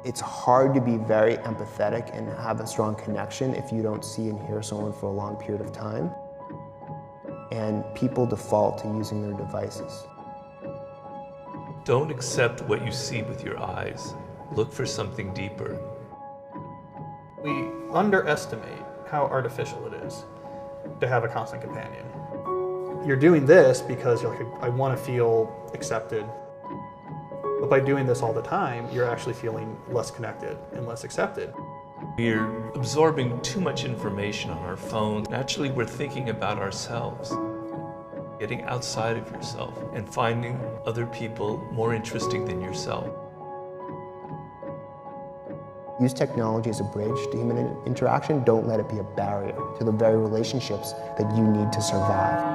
It's hard to be very empathetic and have a strong connection if you don't see and hear someone for a long period of time. And people default to using their devices. Don't accept what you see with your eyes. Look for something deeper. We underestimate how artificial it is to have a constant companion. You're doing this because you're like, I want to feel accepted. But by doing this all the time, you're actually feeling less connected and less accepted. We're absorbing too much information on our phone. Naturally, we're thinking about ourselves. Getting outside of yourself and finding other people more interesting than yourself. Use technology as a bridge to human interaction. Don't let it be a barrier to the very relationships that you need to survive.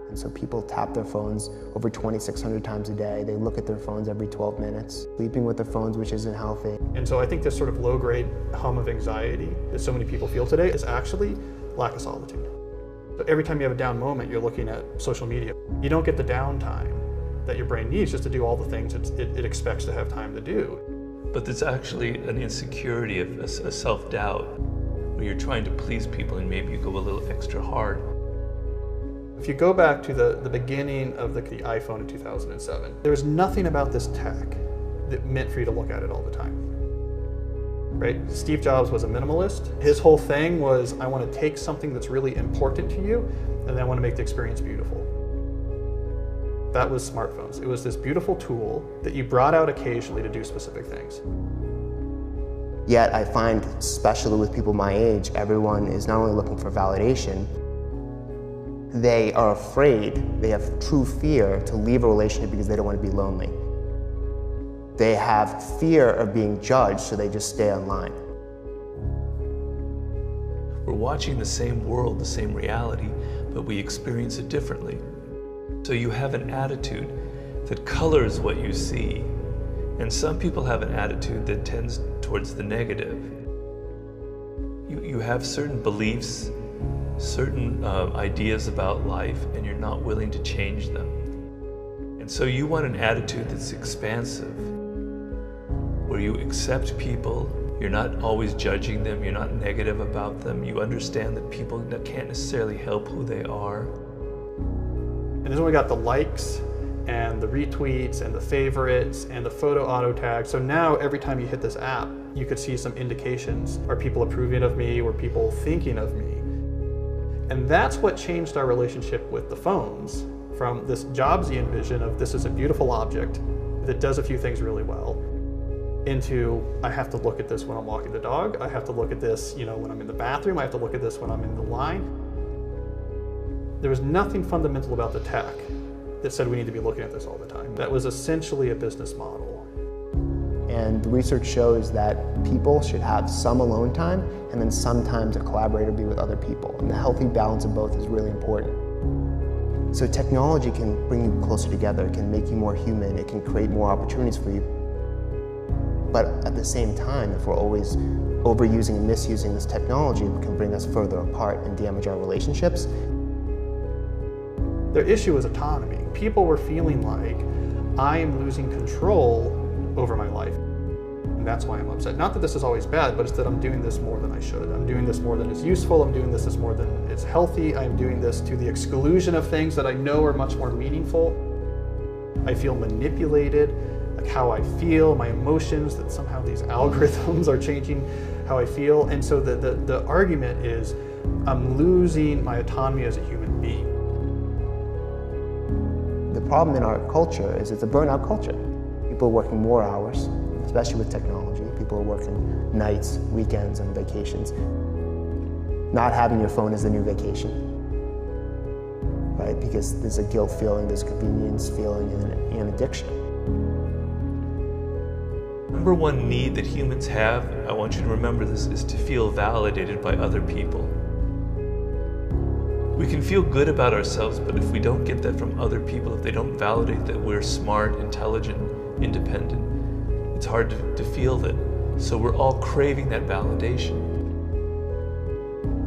And so people tap their phones over 2,600 times a day. They look at their phones every 12 minutes, sleeping with their phones, which isn't healthy. And so I think this sort of low-grade hum of anxiety that so many people feel today is actually lack of solitude. So every time you have a down moment, you're looking at social media. You don't get the downtime that your brain needs just to do all the things it expects to have time to do. But there's actually an insecurity, a self-doubt, where you're trying to please people and maybe you go a little extra hard. If you go back to the beginning of the iPhone in 2007, there was nothing about this tech that meant for you to look at it all the time. Right? Steve Jobs was a minimalist. His whole thing was, I want to take something that's really important to you, and then I want to make the experience beautiful. That was smartphones. It was this beautiful tool that you brought out occasionally to do specific things. Yet I find, especially with people my age, everyone is not only looking for validation, they are afraid, they have true fear to leave a relationship because they don't want to be lonely. They have fear of being judged, so they just stay online. We're watching the same world, the same reality, but we experience it differently. So you have an attitude that colors what you see, and some people have an attitude that tends towards the negative. You have certain beliefs, certain ideas about life, and you're not willing to change them. And so you want an attitude that's expansive, where you accept people, you're not always judging them, you're not negative about them, you understand that people can't necessarily help who they are. And this is when we got the likes and the retweets and the favorites and the photo auto tag. So now every time you hit this app, you could see some indications. Are people approving of me? Or people thinking of me? And that's what changed our relationship with the phones from this Jobsian vision of this is a beautiful object that does a few things really well into I have to look at this when I'm walking the dog. I have to look at this, when I'm in the bathroom. I have to look at this when I'm in the line. There was nothing fundamental about the tech that said we need to be looking at this all the time. That was essentially a business model. And the research shows that people should have some alone time and then sometimes a collaborator be with other people. And the healthy balance of both is really important. So technology can bring you closer together, it can make you more human, it can create more opportunities for you. But at the same time, if we're always overusing and misusing this technology, it can bring us further apart and damage our relationships. Their issue was autonomy. People were feeling like, I am losing control over my life. And that's why I'm upset. Not that this is always bad, but it's that I'm doing this more than I should. I'm doing this more than is useful. I'm doing this more than is healthy. I'm doing this to the exclusion of things that I know are much more meaningful. I feel manipulated, like how I feel, my emotions, that somehow these algorithms are changing how I feel. And so the argument is, I'm losing my autonomy as a human being. The problem in our culture is it's a burnout culture. People are working more hours, especially with technology. People are working nights, weekends, and vacations. Not having your phone is the new vacation, right? Because there's a guilt feeling, there's a convenience feeling, and an addiction. Number one need that humans have, I want you to remember this, is to feel validated by other people. We can feel good about ourselves, but if we don't get that from other people, if they don't validate that we're smart, intelligent, independent, it's hard to feel that. So we're all craving that validation.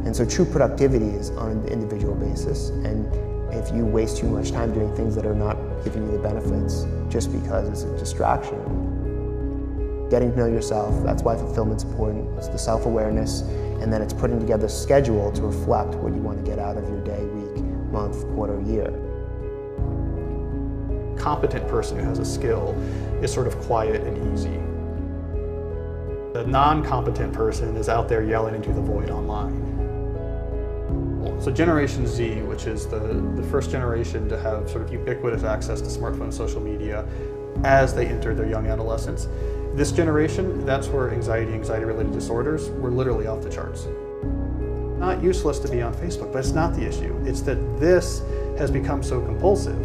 And so true productivity is on an individual basis. And if you waste too much time doing things that are not giving you the benefits just because it's a distraction, Getting to know yourself, that's why fulfillment's important. It's the self-awareness, and then it's putting together a schedule to reflect what you want to get out of your day, week, month, quarter, year. Competent person who has a skill is sort of quiet and easy. The non-competent person is out there yelling into the void online. So Generation Z, which is the first generation to have sort of ubiquitous access to smartphone and social media as they enter their young adolescence. This generation, that's where anxiety-related disorders were literally off the charts. Not useless to be on Facebook, but it's not the issue. It's that this has become so compulsive.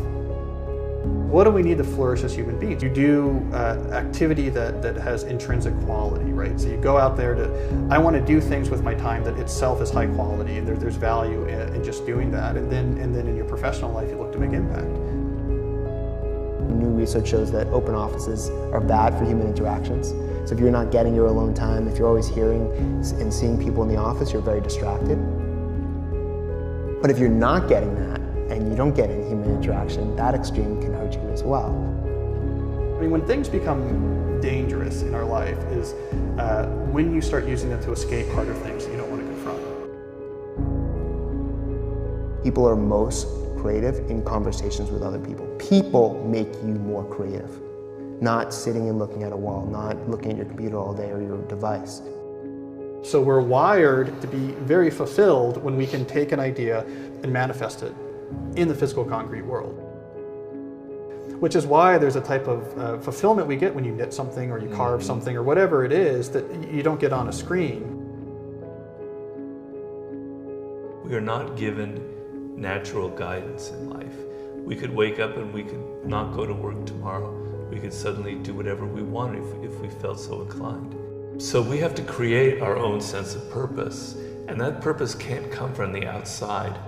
What do we need to flourish as human beings? You do activity that has intrinsic quality, right? So you go out there I want to do things with my time that itself is high quality, and there's value in just doing that. And then in your professional life, you look to make impact. New research shows that open offices are bad for human interactions. So if you're not getting your alone time, if you're always hearing and seeing people in the office, you're very distracted. But if you're not getting that, and you don't get any human interaction, that extreme can hurt you as well. I mean, when things become dangerous in our life is when you start using them to escape harder things that you don't want to confront. People are most creative in conversations with other people. People make you more creative, not sitting and looking at a wall, not looking at your computer all day or your device. So we're wired to be very fulfilled when we can take an idea and manifest it in the physical concrete world. Which is why there's a type of fulfillment we get when you knit something or you carve something or whatever it is that you don't get on a screen. We are not given natural guidance in life. We could wake up and we could not go to work tomorrow. We could suddenly do whatever we want if we felt so inclined. So we have to create our own sense of purpose, and that purpose can't come from the outside.